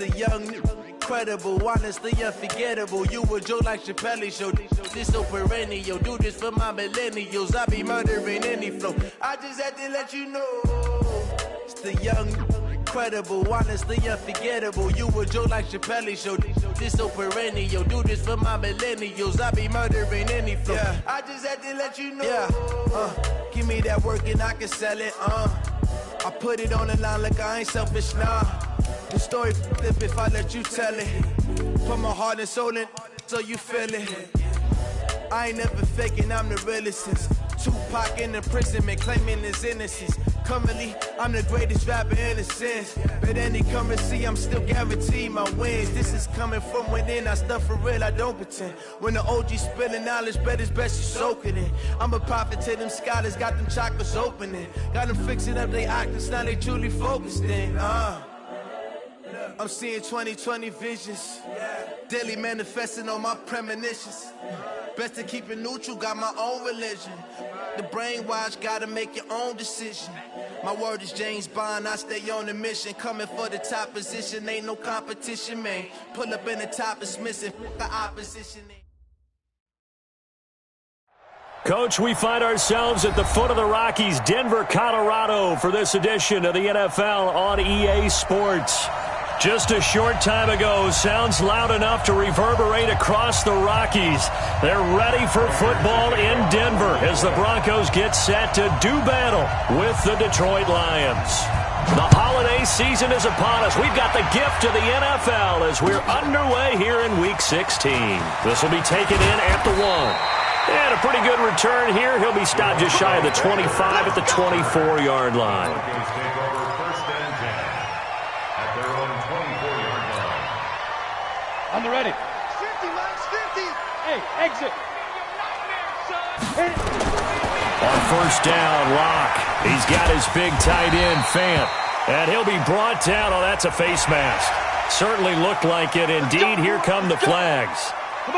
the young, incredible, honestly unforgettable. You a joke like Chappelle Show. This so perennial. Do this for my millennials. I be murdering any flow. I just had to let you know. It's the young, incredible, honestly unforgettable. You a joke like Chappelle Show. This so perennial. Do this for my millennials. I be murdering any flow. Yeah. I just had to let you know. Yeah. Give me that work and I can sell it. I put it on the line like I ain't selfish, nah. The story flip if I let you tell it. Put my heart and soul in so you feel it. I ain't never faking, I'm the realest since Tupac in imprisonment, claiming his innocence. Currently, I'm the greatest rapper in a sense. But any currency, I'm still guaranteed my wins. This is coming from within, I stuff for real, I don't pretend. When the OG spilling knowledge, bet it's best you soak it in. I'm a prophet to them scholars, got them chakras opening. Got them fixing up they octaves, now they truly focused in. I'm seeing 2020 visions. Daily manifesting on my premonitions. Best to keep it neutral, got my own religion. The brainwash, gotta make your own decision. My word is James Bond, I stay on the mission. Coming for the top position, ain't no competition, man. Pull up in the top, it's missing, the opposition. Coach, we find ourselves at the foot of the Rockies, Denver, Colorado, for this edition of the NFL on EA Sports. Just a short time ago, sounds loud enough to reverberate across the Rockies. They're ready for football in Denver as the Broncos get set to do battle with the Detroit Lions. The holiday season is upon us. We've got the gift of the NFL as we're underway here in Week 16. This will be taken in at the 1. And a pretty good return here. He'll be stopped just shy of the 25 at the 24-yard line. On the ready. 50, Max, 50. Hey, exit. On first down, Locke. He's got his big tight end, Fant. And he'll be brought down. Oh, that's a face mask. Certainly looked like it. Indeed, here come the flags.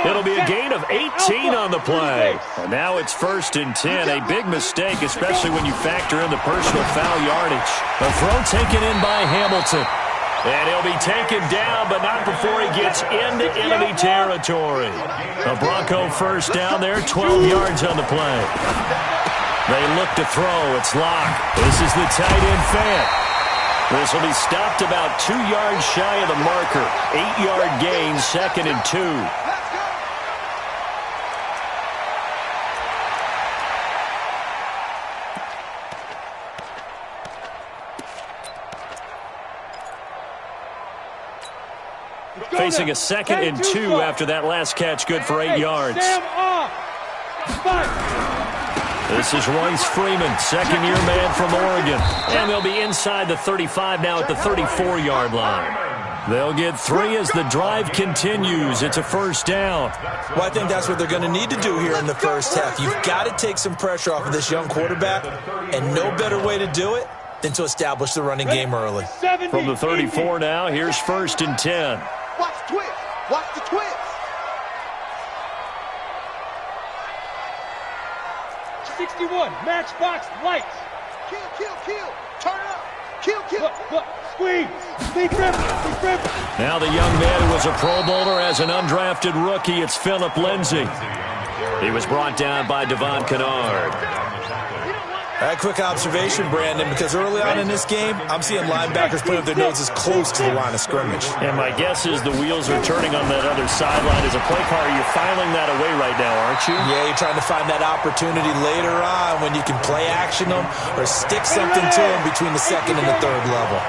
It'll be a gain of 18 on the play. And now it's 1st and 10. A big mistake, especially when you factor in the personal foul yardage. A throw taken in by Hamilton. And he'll be taken down, but not before he gets into enemy territory. A Bronco first down there, 12 yards on the play. They look to throw. It's Locke. This is the tight end, Fant. This will be stopped about 2 yards shy of the marker. 8-yard gain, 2nd and 2. Facing a 2nd and 2 after that last catch, good for 8 yards. This is Royce Freeman, second-year man from Oregon. And they'll be inside the 35 now at the 34-yard line. They'll get 3 as the drive continues. It's a first down. Well, I think that's what they're going to need to do here in the first half. You've got to take some pressure off of this young quarterback, and no better way to do it than to establish the running game early. From the 34 now, here's 1st and 10. Watch the twist. Watch the twist. 61. Matchbox lights. Kill, kill, kill. Turn it up. Kill, kill. Look. Squeeze. Big rip. Big rip. Now the young man who was a Pro Bowler as an undrafted rookie, it's Phillip Lindsay. He was brought down by Devon Kennard. A quick observation, Brandon, because early on in this game, I'm seeing linebackers put up their noses close to the line of scrimmage. And my guess is the wheels are turning on that other sideline. As a play caller, you're filing that away right now, aren't you? Yeah, you're trying to find that opportunity later on when you can play action them or stick something to them between the 2nd and the 3rd level.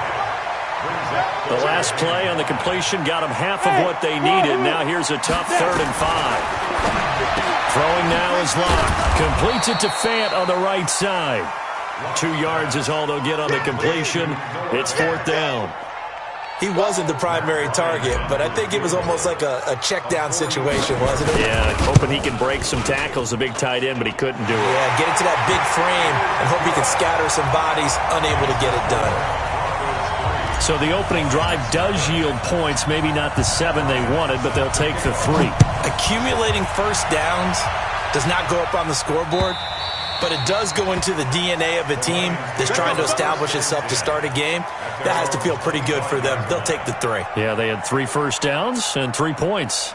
The last play on the completion got them half of what they needed. Now here's a tough 3rd and 5. Throwing now is Locke. Completes it to Fant on the right side. 2 yards is all they'll get on the completion. It's 4th down. He wasn't the primary target, but I think it was almost like a check down situation, wasn't it? Yeah, hoping he can break some tackles, a big tight end, but he couldn't do it. Yeah, get it to that big frame and hope he can scatter some bodies, unable to get it done. So the opening drive does yield points, maybe not the 7 they wanted, but they'll take the 3. Accumulating first downs does not go up on the scoreboard, but it does go into the DNA of a team that's trying to establish itself to start a game. That has to feel pretty good for them. They'll take the 3. Yeah, they had 3 first downs and 3 points.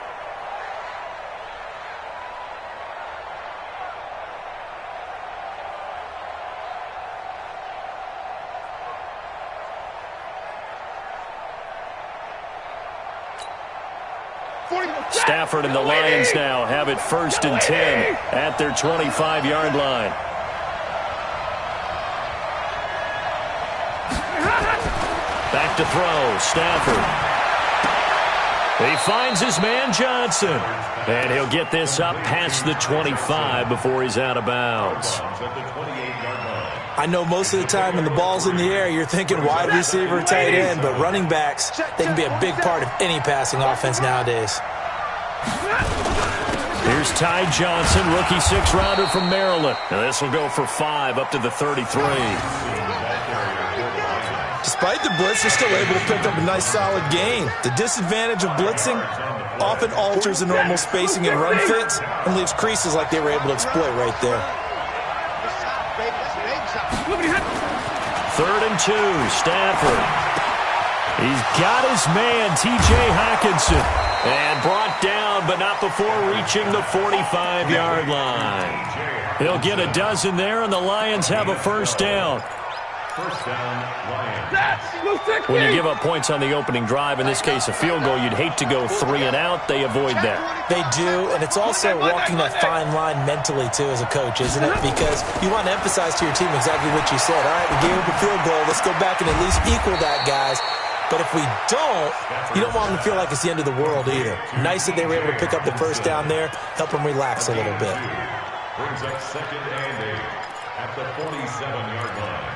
Stafford and the Lions now have it 1st and 10 at their 25-yard line. Back to throw, Stafford. He finds his man Johnson, and he'll get this up past the 25 before he's out of bounds. I know most of the time when the ball's in the air, you're thinking wide receiver, tight end, but running backs, they can be a big part of any passing offense nowadays. Here's Ty Johnson, rookie 6th-rounder from Maryland. And this will go for 5 up to the 33. Despite the blitz, they're still able to pick up a nice solid gain. The disadvantage of blitzing often alters the normal spacing and run fits and leaves creases like they were able to exploit right there. 3rd and 2, Stafford. He's got his man, T.J. Hockenson. And brought down, but not before reaching the 45-yard line. He'll get a dozen there, and the Lions have a 1st down. When you give up points on the opening drive, in this case a field goal, you'd hate to go 3 and out. They avoid that. They do, and it's also walking that fine line mentally, too, as a coach, isn't it? Because you want to emphasize to your team exactly what you said. All right, we gave up a field goal. Let's go back and at least equal that, guys. But if we don't, you don't want them to feel like it's the end of the world either. Nice that they were able to pick up the 1st down there, help them relax a little bit. Brings up 2nd and 8 at the 47-yard line.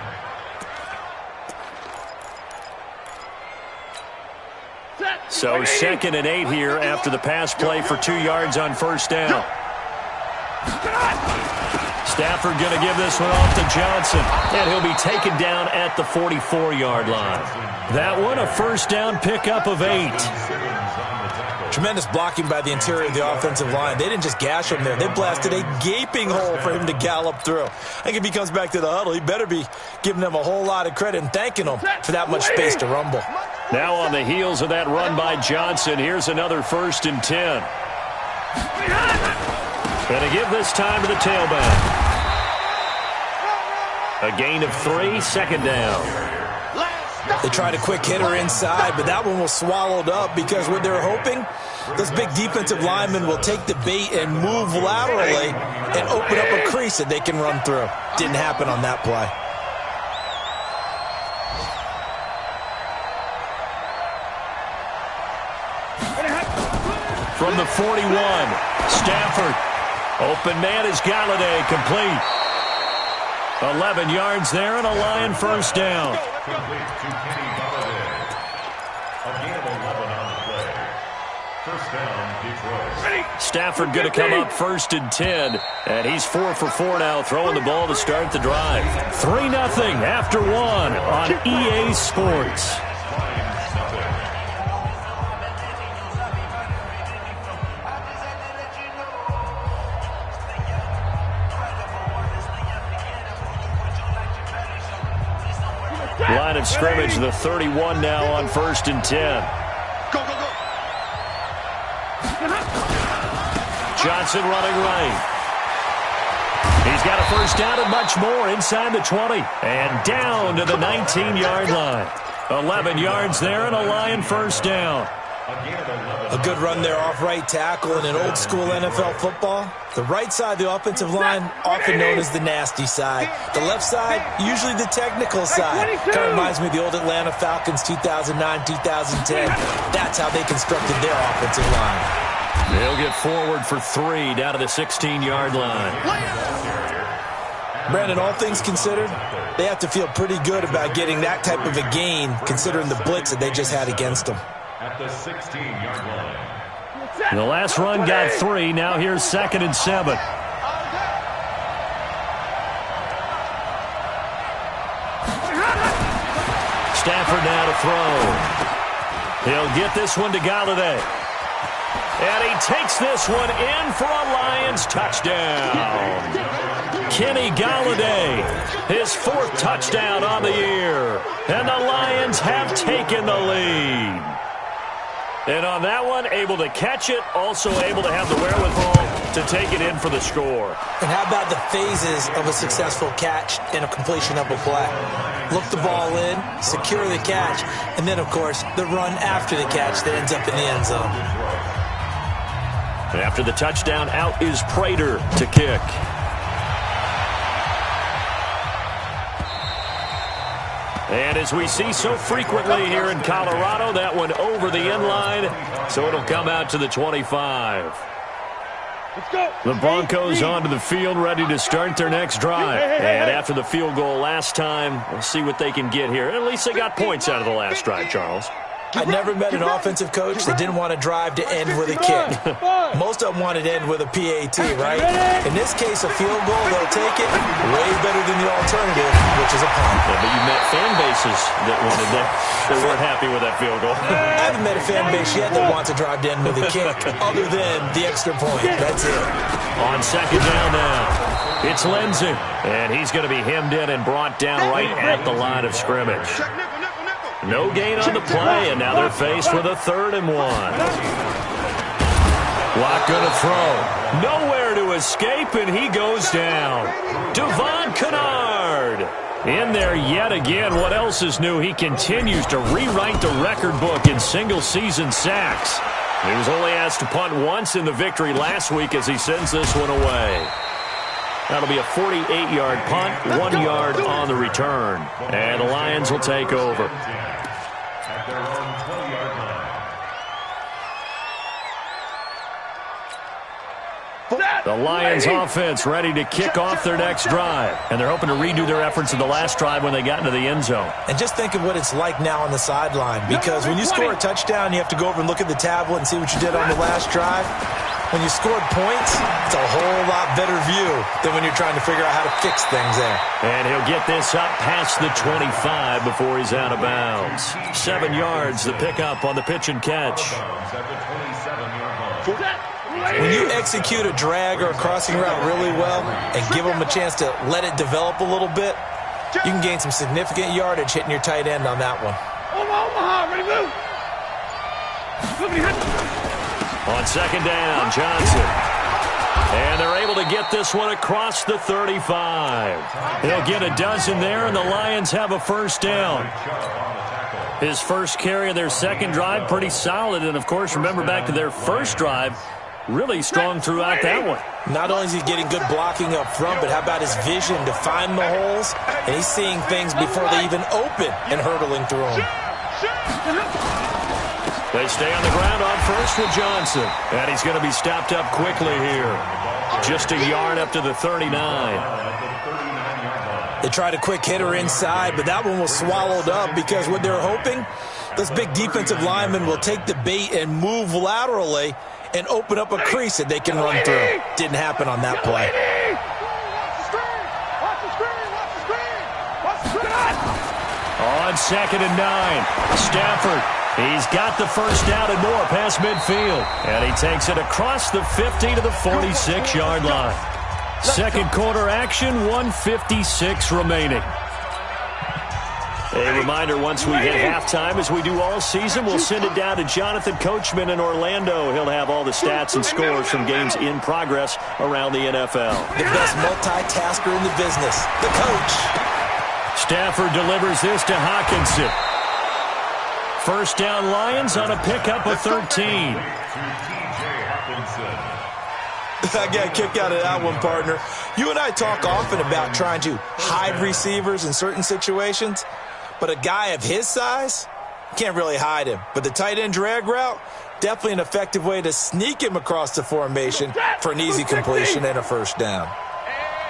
So 2nd and 8 here after the pass play for 2 yards on 1st down. Stafford going to give this one off to Johnson, and he'll be taken down at the 44-yard line. That one, a 1st down pickup of 8. Tremendous blocking by the interior of the offensive line. They didn't just gash him there. They blasted a gaping hole for him to gallop through. I think if he comes back to the huddle, he better be giving them a whole lot of credit and thanking them for that much space to rumble. Now on the heels of that run by Johnson, here's another 1st and 10. Going to give this time to the tailback. A gain of 3, 2nd down. They tried a quick hitter inside, but that one was swallowed up because what they're hoping, those big defensive linemen will take the bait and move laterally and open up a crease that they can run through. Didn't happen on that play. From the 41, Stafford. Open man is Galladay, complete. 11 yards there and a Lion 1st down. Complete to Kenny Galladay. A gain of 11 on the play. 1st down, Detroit. Stafford going to come up 1st and 10, and he's 4 for 4 now, throwing the ball to start the drive. 3-0 after 1 on EA Sports. Line of scrimmage, the 31 now on 1st and 10. Go, go, go. Johnson running right. He's got a 1st down and much more inside the 20. And down to the 19-yard line. 11 yards there and a Lion 1st down. A good run there off right tackle in an old-school NFL football. The right side of the offensive line, often known as the nasty side. The left side, usually the technical side. Kind of reminds me of the old Atlanta Falcons 2009-2010. That's how they constructed their offensive line. They'll get forward for 3 down to the 16-yard line. Brandon, all things considered, they have to feel pretty good about getting that type of a gain considering the blitz that they just had against them. At the 16-yard line. The last run got 3. Now here's 2nd and 7. Stafford now to throw. He'll get this one to Galladay. And he takes this one in for a Lions touchdown. Kenny Golladay, his 4th touchdown on the year. And the Lions have taken the lead. And on that one, able to catch it, also able to have the wherewithal to take it in for the score. And how about the phases of a successful catch and a completion of a play? Look the ball in, secure the catch, and then, of course, the run after the catch that ends up in the end zone. After the touchdown, out is Prater to kick. And as we see so frequently here in Colorado, that one over the end line, so it'll come out to the 25. Let's go. The Broncos onto the field, ready to start their next drive. And after the field goal last time, we'll see what they can get here. At least they got points out of the last drive, Charles. I never met an offensive coach that didn't want to drive to end with a kick. Most of them wanted to end with a PAT, right? In this case, a field goal, they'll take it way better than the alternative, which is a punt. Yeah, but you met fan bases that wanted that. They weren't happy with that field goal. I haven't met a fan base yet that wants to drive to end with a kick, other than the extra point. That's it. On second down now, it's Lindsey. And he's going to be hemmed in and brought down right at the line of scrimmage. No gain on the play, and now they're faced with a 3rd and 1. Watt going to throw. Nowhere to escape, and he goes down. Devon Kennard in there yet again. What else is new? He continues to rewrite the record book in single-season sacks. He was only asked to punt once in the victory last week as he sends this one away. That'll be a 48-yard punt, 1 yard on the return. And the Lions will take over. At their own 20-yard line. The Lions offense ready to kick off their next drive. And they're hoping to redo their efforts in the last drive when they got into the end zone. And just think of what it's like now on the sideline. Because when you score a touchdown, you have to go over and look at the tablet and see what you did on the last drive. When you scored points, it's a whole lot better view than when you're trying to figure out how to fix things there. And he'll get this up past the 25 before he's out of bounds. 7 yards, the pickup on the pitch and catch. When you execute a drag or a crossing route really well and give them a chance to let it develop a little bit, you can gain some significant yardage hitting your tight end on that one. Omaha, ready to move. On second down, Johnson. And they're able to get this one across the 35. They'll get a dozen there, and the Lions have a first down. His first carry of their second drive, pretty solid. And, of course, remember back to their first drive, really strong throughout that one. Not only is he getting good blocking up front, but how about his vision to find the holes? And he's seeing things before they even open and hurdling through them. They stay on the ground on first with Johnson. And he's going to be stopped up quickly here. Just a yard up to the 39. They tried a quick hitter inside, but that one was swallowed up because what they're hoping, those big defensive linemen will take the bait and move laterally and open up a crease that they can run through. Didn't happen on that play. On second and 9, Stafford. He's got the first down and more past midfield. And he takes it across the 50 to the 46-yard line. Second quarter action, 1:56 remaining. A reminder, once we hit halftime, as we do all season, we'll send it down to Jonathan Coachman in Orlando. He'll have all the stats and scores from games in progress around the NFL. The best multitasker in the business, the coach. Stafford delivers this to Hockenson. First down Lions on a pickup of 13. I got a kick out of that one, partner. You and I talk often about trying to hide receivers in certain situations, but a guy of his size, can't really hide him. But the tight end drag route, definitely an effective way to sneak him across the formation for an easy completion and a first down.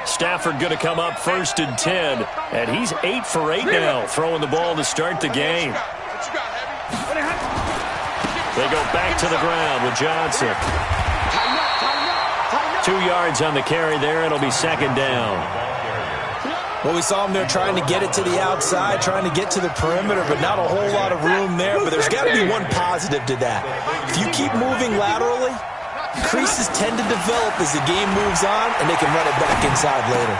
Stafford going to come up first and 10, and he's 8 for 8 now, throwing the ball to start the game. They go back to the ground with Johnson. 2 yards on the carry there. It'll be second down. Well, we saw him there trying to get it to the outside, trying to get to the perimeter, but not a whole lot of room there. But there's got to be one positive to that. If you keep moving laterally, creases tend to develop as the game moves on, and they can run it back inside later.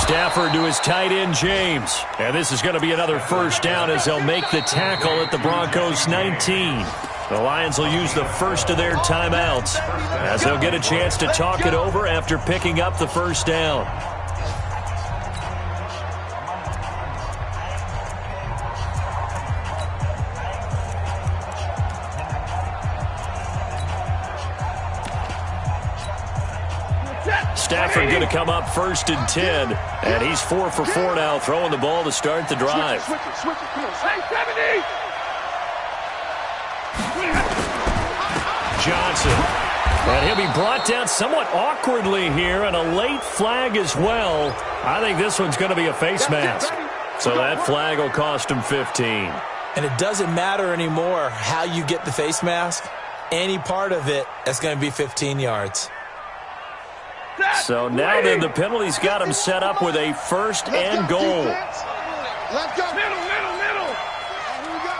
Stafford to his tight end, James. And this is going to be another first down as they'll make the tackle at the Broncos' 19. The Lions will use the first of their timeouts as they'll get a chance to talk it over after picking up the first down. Stafford going to come up 1st and 10, and he's 4 for 4 now, throwing the ball to start the drive. Switch it. Come on. Hey, 70! Johnson, and he'll be brought down somewhat awkwardly here, and a late flag as well. I think this one's going to be a face mask, so that flag will cost him 15. And it doesn't matter anymore how you get the face mask. Any part of it is going to be 15 yards. So now then the penalty's got him set up with a 1st and goal. Let's go. Middle. Here we go.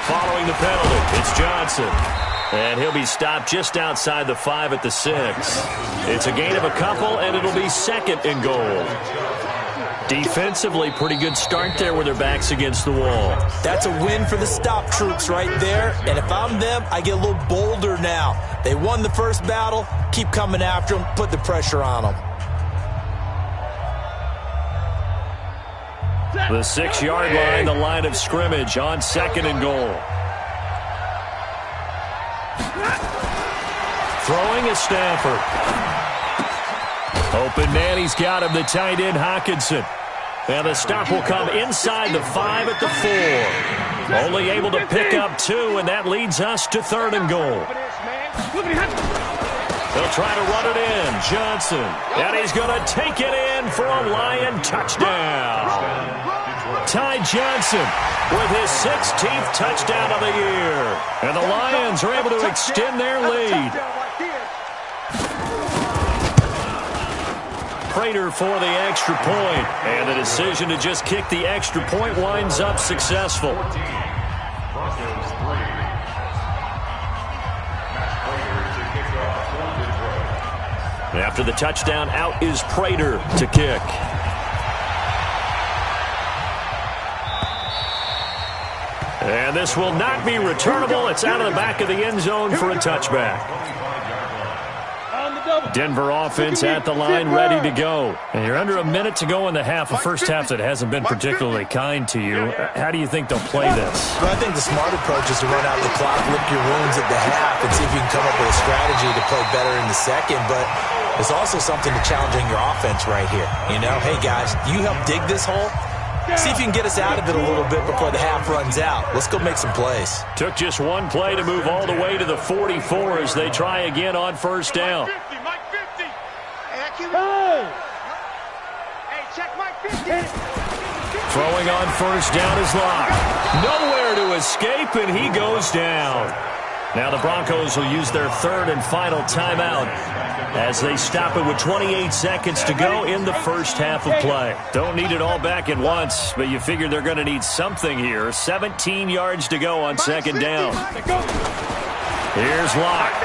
Following the penalty, it's Johnson. And he'll be stopped just outside the 5 at the 6. It's a gain of a couple, and it'll be 2nd and goal. Defensively, pretty good start there with their backs against the wall. That's a win for the stop troops right there. And if I'm them, I get a little bolder now. They won the first battle. Keep coming after them. Put the pressure on them. The 6-yard line, the line of scrimmage on 2nd and goal. Throwing is Stafford. Open man, he's got him, the tight end, Hockenson. And the stop will come inside the 5 at the 4. Only able to pick up 2, and that leads us to 3rd and goal. They'll try to run it in. Johnson. And he's going to take it in for a Lion touchdown. Ty Johnson with his 16th touchdown of the year. And the Lions are able to extend their lead. Prater for the extra point, and the decision to just kick the extra point winds up successful. After the touchdown, out is Prater to kick. And this will not be returnable. It's out of the back of the end zone for a touchback. Denver offense at the line, ready to go. And you're under a minute to go in the half, a first half that hasn't been particularly kind to you. How do you think they'll play this? Well, I think the smart approach is to run out the clock, lick your wounds at the half, and see if you can come up with a strategy to play better in the second. But there's also something to challenging your offense right here. You know, hey, guys, you help dig this hole. See if you can get us out of it a little bit before the half runs out. Let's go make some plays. Took just one play to move all the way to the 44 as they try again on first down. Throwing on first down is Locke. Nowhere to escape, and he goes down. Now the Broncos will use their 3rd and final timeout as they stop it with 28 seconds to go in the first half of play. Don't need it all back at once, but you figure they're going to need something here. 17 yards to go on 2nd down. Here's Locke.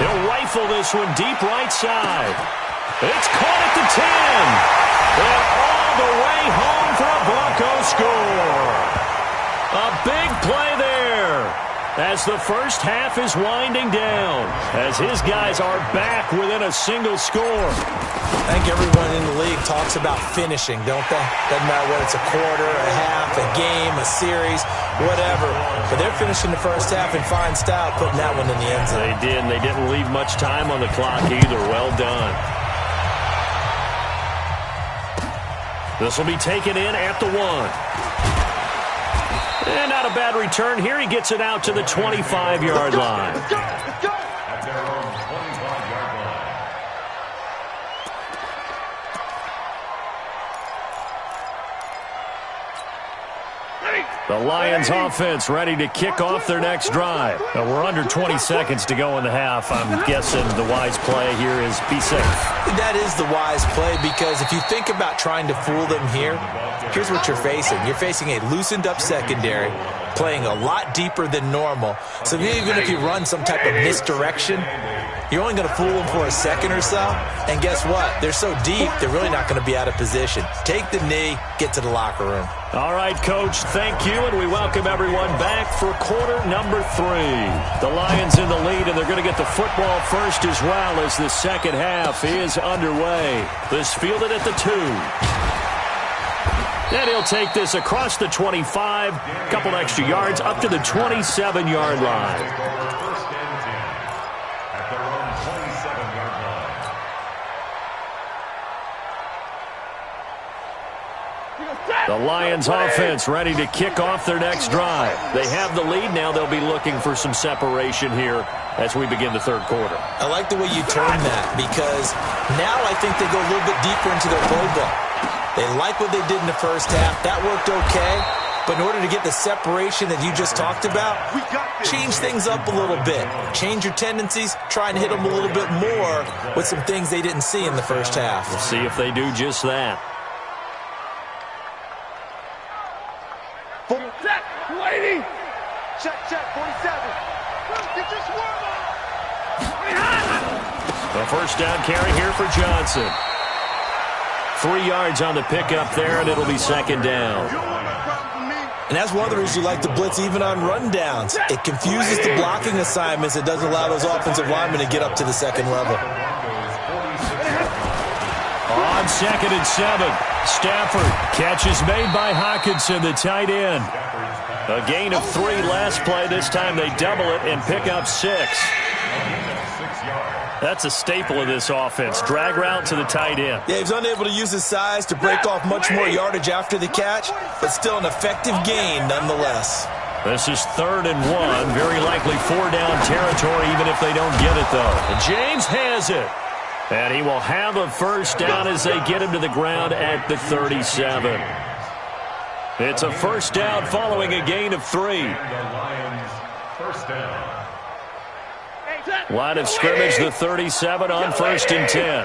He'll rifle this one deep right side. It's caught at the 10. And all the way home for a Broncos score. A big play there as the first half is winding down, as his guys are back within a single score. I think everyone in the league talks about finishing, don't they? Doesn't matter whether it's a quarter, a half, a game, a series, whatever. But they're finishing the first half in fine style, putting that one in the end zone. They did, and they didn't leave much time on the clock either. Well done. This will be taken in at the 1. And not a bad return here. He gets it out to the 25-yard line. At their own 25-yard line. Ready? The Lions offense ready to kick off their next drive. Now, we're under 20 seconds to go in the half. I'm guessing the wise play here is be safe. That is the wise play, because if you think about trying to fool them here, here's what you're facing. You're facing a loosened up secondary, playing a lot deeper than normal. So even if you run some type of misdirection, you're only going to fool them for a second or so. And guess what? They're so deep, they're really not going to be out of position. Take the knee, get to the locker room. All right, Coach, thank you, and we welcome everyone back for quarter number 3. The Lions in the lead, and they're going to get the football first as well as the second half is underway. This fielded at the 2. And he'll take this across the 25, couple extra yards, up to the 27-yard line. The Lions offense ready to kick off their next drive. They have the lead now. They'll be looking for some separation here as we begin the third quarter. I like the way you turn that, because now I think they go a little bit deeper into their playbook. They like what they did in the first half. That worked okay. But in order to get the separation that you just talked about, change things up a little bit. Change your tendencies. Try and hit them a little bit more with some things they didn't see in the first half. We'll see if they do just that. Waiting. Check, 47. Get your swarm on. A first down carry here for Johnson. 3 yards on the pickup there, and it'll be second down. And that's one of the reasons you like to blitz even on rundowns. It confuses the blocking assignments. It doesn't allow those offensive linemen to get up to the second level. On 2nd and 7, Stafford. Catch is made by Hockenson, the tight end. A gain of 3 last play. This time they double it and pick up 6. That's a staple of this offense. Drag route to the tight end. Yeah, he's unable to use his size to break off much more yardage after the catch, but still an effective gain nonetheless. This is 3rd and 1. Very likely 4-down territory, even if they don't get it, though. And James has it. And he will have a first down as they get him to the ground at the 37. It's a first down following a gain of 3. First down. Line of scrimmage, the 37 on 1st and 10.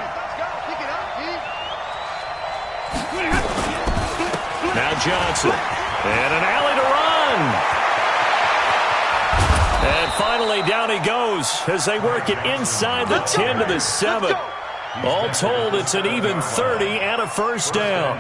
Now Johnson. And an alley to run. And finally down he goes as they work it inside the 10 to the 7. All told, it's an even 30 and a first down.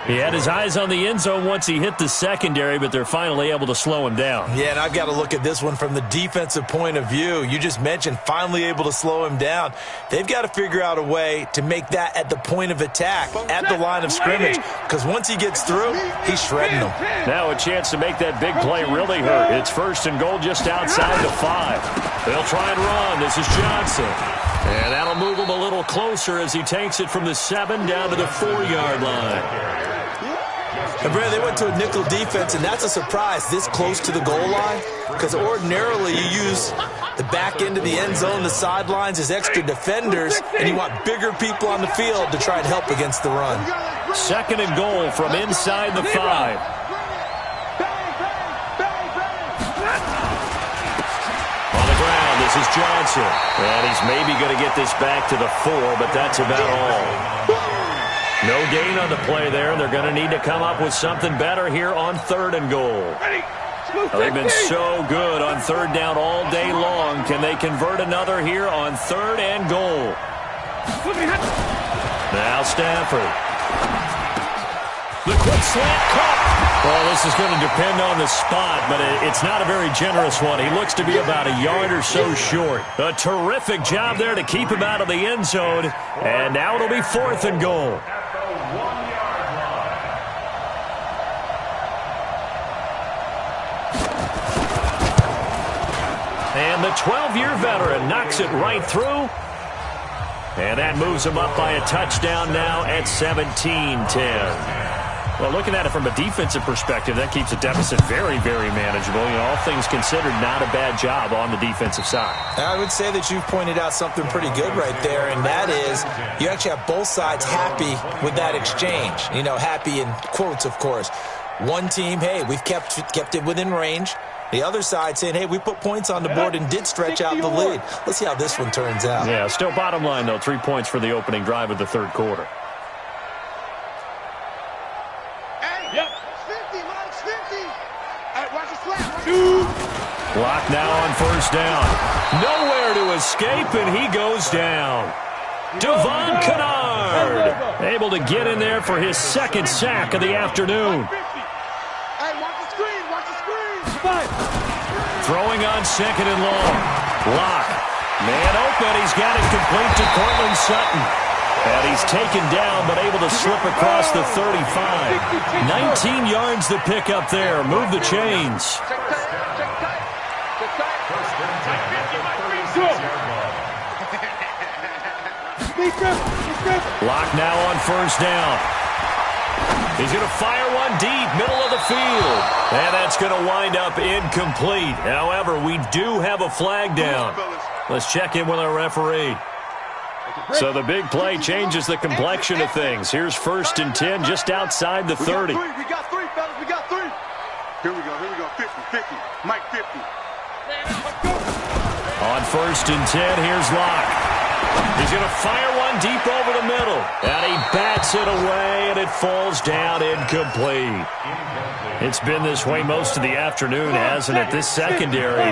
He had his eyes on the end zone once he hit the secondary, but they're finally able to slow him down. Yeah, and I've got to look at this one from the defensive point of view. You just mentioned finally able to slow him down. They've got to figure out a way to make that at the point of attack, at the line of scrimmage, because once he gets through, he's shredding them. Now a chance to make that big play really hurt. It's 1st and goal just outside the 5. They'll try and run. This is Johnson. And that'll move him a little closer as he takes it from the 7 down to the 4-yard line. And Brad, they went to a nickel defense, and that's a surprise this close to the goal line, because ordinarily you use the back end of the end zone, the sidelines as extra defenders, and you want bigger people on the field to try and help against the run. 2nd and goal from inside the 5. On the ground, this is Johnson. And he's maybe going to get this back to the 4, but that's about all. No gain on the play there. They're going to need to come up with something better here on 3rd and goal. They've been so good on 3rd down all day long. Can they convert another here on 3rd and goal? Now Stafford. The quick slant caught. Well, this is going to depend on the spot, but it's not a very generous one. He looks to be about a yard or so short. A terrific job there to keep him out of the end zone. And now it'll be 4th and goal. And the 12-year veteran knocks it right through. And that moves him up by a touchdown now at 17-10. Well, looking at it from a defensive perspective, that keeps the deficit very, very manageable. You know, all things considered, not a bad job on the defensive side. I would say that you've pointed out something pretty good right there, and that is you actually have both sides happy with that exchange. You know, happy in quotes, of course. One team, hey, we've kept it within range. The other side saying, hey, we put points on the board and did stretch out the lead. Let's see how this one turns out. Yeah, still bottom line, though, 3 points for the opening drive of the third quarter. Hey, yep. 50, Mike's 50. Hey, watch the slap. Block now on first down. Nowhere to escape, and he goes down. Devon Kennard able to get in there for his second sack of the afternoon. Hey, watch the screen, watch the screen. Throwing on second and long. Lock. Man open. He's got it complete to Cortland Sutton. And he's taken down, but able to slip across the 35. 19 yards to pick up there. Move the chains. Lock now on first down. He's going to fire one deep, middle of the field. And that's going to wind up incomplete. However, we do have a flag down. Let's check in with our referee. So the big play changes the complexion of things. Here's 1st and 10 just outside the 30. We got three, fellas. We got three. Here we go. 50. Mike 50. On 1st and 10, here's Lock. He's going to fire one deep over the middle. And he bats it away, and it falls down incomplete. It's been this way most of the afternoon, hasn't it? This secondary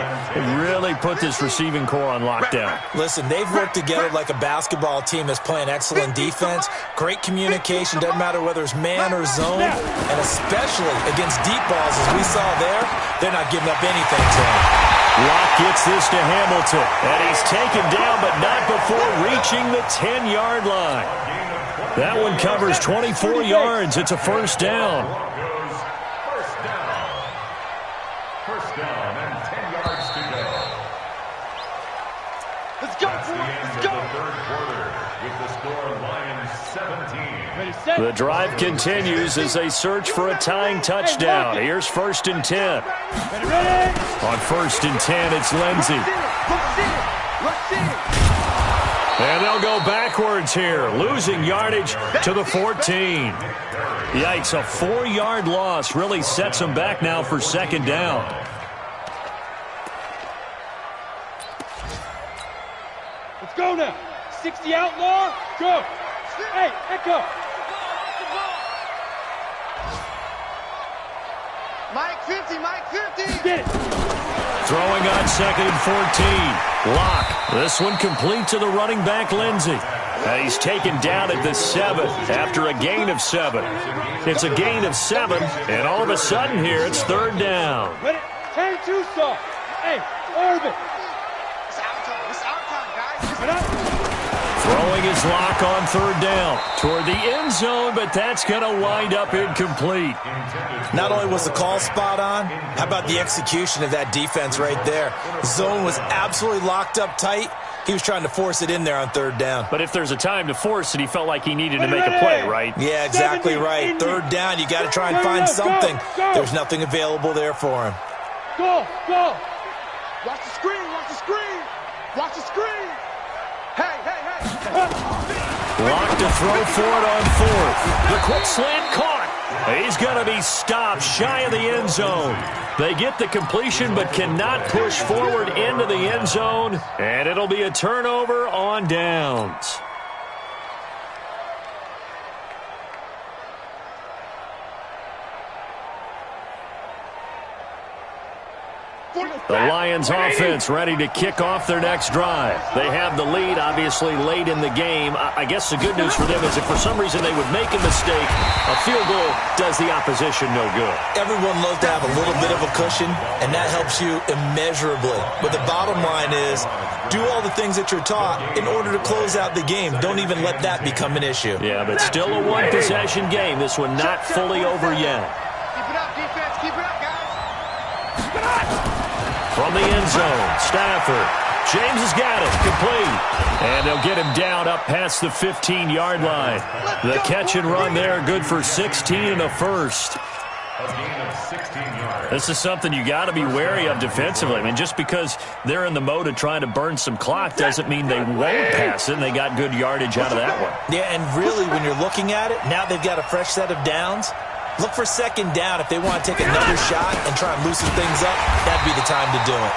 really put this receiving core on lockdown. Listen, they've worked together like a basketball team that's playing excellent defense. Great communication, doesn't matter whether it's man or zone. And especially against deep balls, as we saw there, they're not giving up anything to him. Lock gets this to Hamilton, and he's taken down, but not before reaching the 10-yard line. That one covers 24 yards. It's a first down. First down and 10 yards to go. Let's go, That's the end let's of go. the third quarter with the score Lions 17. The drive continues as they search for a tying touchdown. Here's 1st and 10. On 1st and 10, it's Lindsey. And they'll go backwards here, losing yardage to the 14. Yikes, a 4-yard loss really sets them back now for second down. Let's go now. 60 outlaw. Go. Hey, Echo. Mike 50, Mike 50. Get it. Throwing on 2nd and 14. Lock. This one complete to the running back, Lindsey. And he's taken down at the 7 after a gain of 7. It's a gain of 7, and all of a sudden here, it's third down. Ready? Turn too soft. Hey, orbit. It's our time, guys. Throwing his Lock on third down toward the end zone, but that's going to wind up incomplete. Not only was the call spot on, how about the execution of that defense right there? Zone was absolutely locked up tight. He was trying to force it in there on third down. But if there's a time to force it, he felt like he needed to make a play, right? Yeah, exactly right. Third down, you got to try and find something. There's nothing available there for him. Go. Watch the screen, watch the screen. Watch the screen. Hey. Lock to throw for it on 4th. The quick slant caught. He's going to be stopped shy of the end zone. They get the completion but cannot push forward into the end zone, and it'll be a turnover on downs. The Lions offense ready to kick off their next drive. They have the lead, obviously, late in the game. I guess the good news for them is if for some reason they would make a mistake, a field goal does the opposition no good. Everyone loves to have a little bit of a cushion, and that helps you immeasurably. But the bottom line is, do all the things that you're taught in order to close out the game. Don't even let that become an issue. Yeah, but still a one-possession game. This one not fully over yet. Keep it up, defense. Keep it up, guys. From the end zone, Stafford. James has got it, complete. And they'll get him down up past the 15-yard line. The catch and run there, good for 16 and a first. A gain of 16 yards. This is something you got to be wary of defensively. I mean, just because they're in the mode of trying to burn some clock doesn't mean they won't pass it, and they got good yardage out of that one. Yeah, and really, when you're looking at it, now they've got a fresh set of downs. Look for second down if they want to take another shot and try and loosen things up. That'd be the time to do it.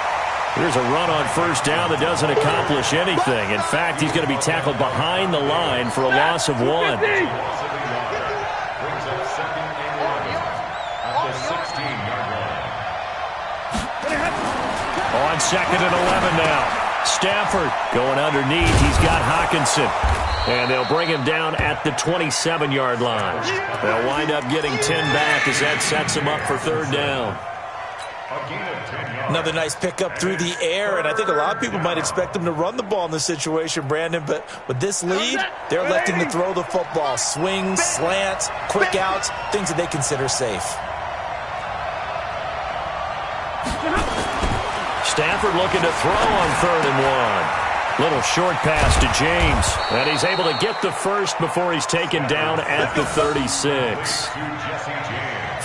Here's a run on first down that doesn't accomplish anything. In fact, he's going to be tackled behind the line for a loss of 1. Brings up second and 11 at the 16-yard line. On second and 11 now. Stafford going underneath. He's got Hawkinson. And they'll bring him down at the 27-yard line. They'll wind up getting 10 back as that sets him up for third down. Another nice pickup through the air, and I think a lot of people might expect them to run the ball in this situation, Brandon, but with this lead, they're electing to throw the football. Swings, slants, quick outs, things that they consider safe. Stafford looking to throw on third and 1. Little short pass to James, and he's able to get the first before he's taken down at the 36.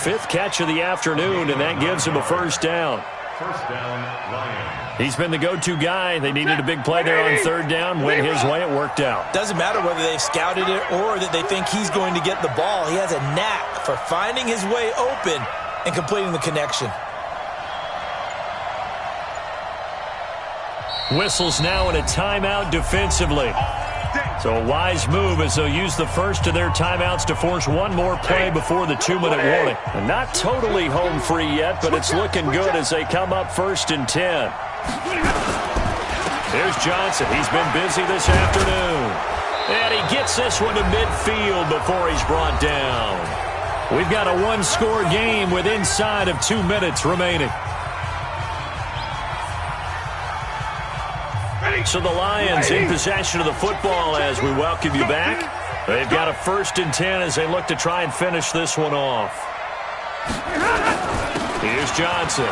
Fifth catch of the afternoon, and that gives him a first down. First down, Lions. He's been the go-to guy. They needed a big play there on third down. Went his way. It worked out. Doesn't matter whether they've scouted it or that they think he's going to get the ball. He has a knack for finding his way open and completing the connection. Whistles now in a timeout defensively. So a wise move as they'll use the first of their timeouts to force one more play before the 2-minute warning. And not totally home free yet, but it's looking good as they come up first and 10. Here's Johnson. He's been busy this afternoon. And he gets this one to midfield before he's brought down. We've got a one-score game with inside of 2 minutes remaining. So the Lions in possession of the football as we welcome you back. They've got a first and 10 as they look to try and finish this one off. Here's Johnson.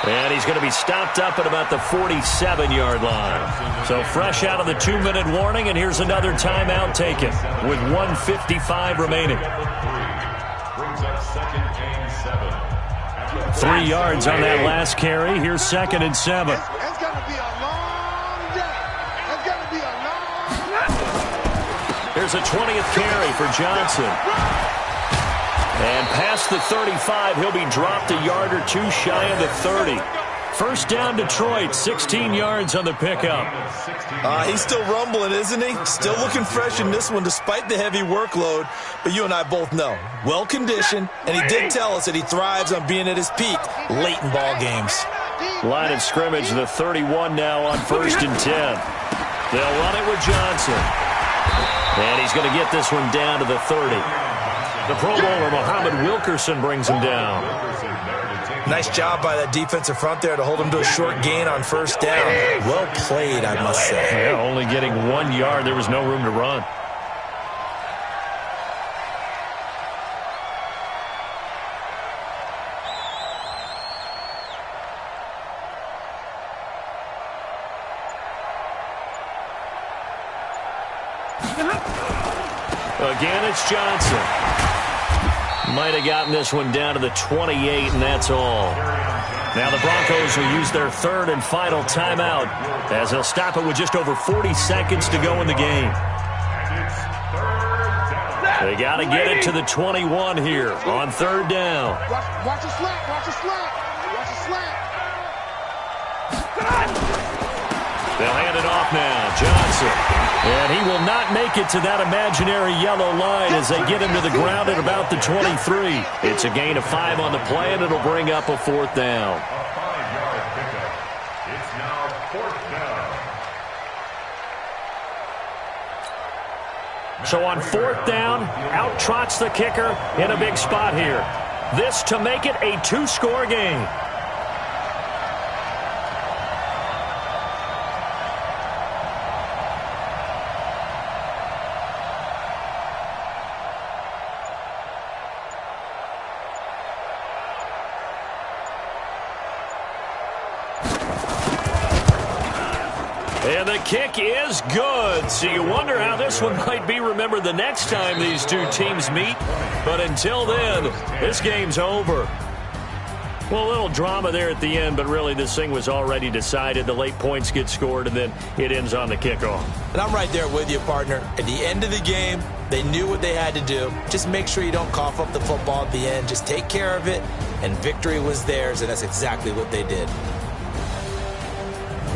And he's going to be stopped up at about the 47-yard line. So fresh out of the 2-minute warning, and here's another timeout taken with 1:55 remaining. Brings up second and 7. 3 yards on that last carry. Here's second and 7. It's going to be a long day. It's going to be a long Here's a 20th carry for Johnson. And past the 35, he'll be dropped a yard or two shy of the 30. First down, Detroit, 16 yards on the pickup. He's still rumbling, isn't he? Still looking fresh in this one despite the heavy workload. But you and I both know, well-conditioned, and he did tell us that he thrives on being at his peak late in ball games. Line of scrimmage, the 31 now on first and 10. They'll run it with Johnson. And he's going to get this one down to the 30. The Pro Bowler, Muhammad Wilkerson, brings him down. Nice job by that defensive front there to hold him to a short gain on first down. Well played, I must say. Yeah, only getting 1 yard. There was no room to run. Again, it's Johnson. Might have gotten this one down to the 28, and that's all. Now the Broncos will use their third and final timeout as they'll stop it with just over 40 seconds to go in the game. They got to get it to the 21 here on third down. Watch the slant. Watch the slant. Watch the slant. They'll hand it off now. Johnson. And he will not make it to that imaginary yellow line as they get him to the ground at about the 23. It's a gain of 5 on the play, and it'll bring up a fourth down. A 5-yard pickup. It's now fourth down. So on fourth down, out trots the kicker in a big spot here. This to make it a 2-score game. And the kick is good. So you wonder how this one might be remembered the next time these two teams meet. But until then, this game's over. Well, a little drama there at the end, but really this thing was already decided. The late points get scored, and then it ends on the kickoff. And I'm right there with you, partner. At the end of the game, They knew what they had to do. Just make sure you don't cough up the football at the end. Just take care of it, and victory was theirs, and that's exactly what they did.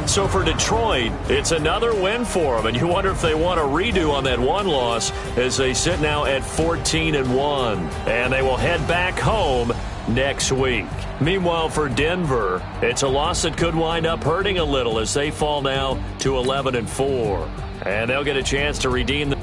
So for Detroit, it's another win for them, and you wonder if they want a redo on that one loss as they sit now at 14-1, and they will head back home next week. Meanwhile, for Denver, it's a loss that could wind up hurting a little as they fall now to 11-4, and they'll get a chance to redeem the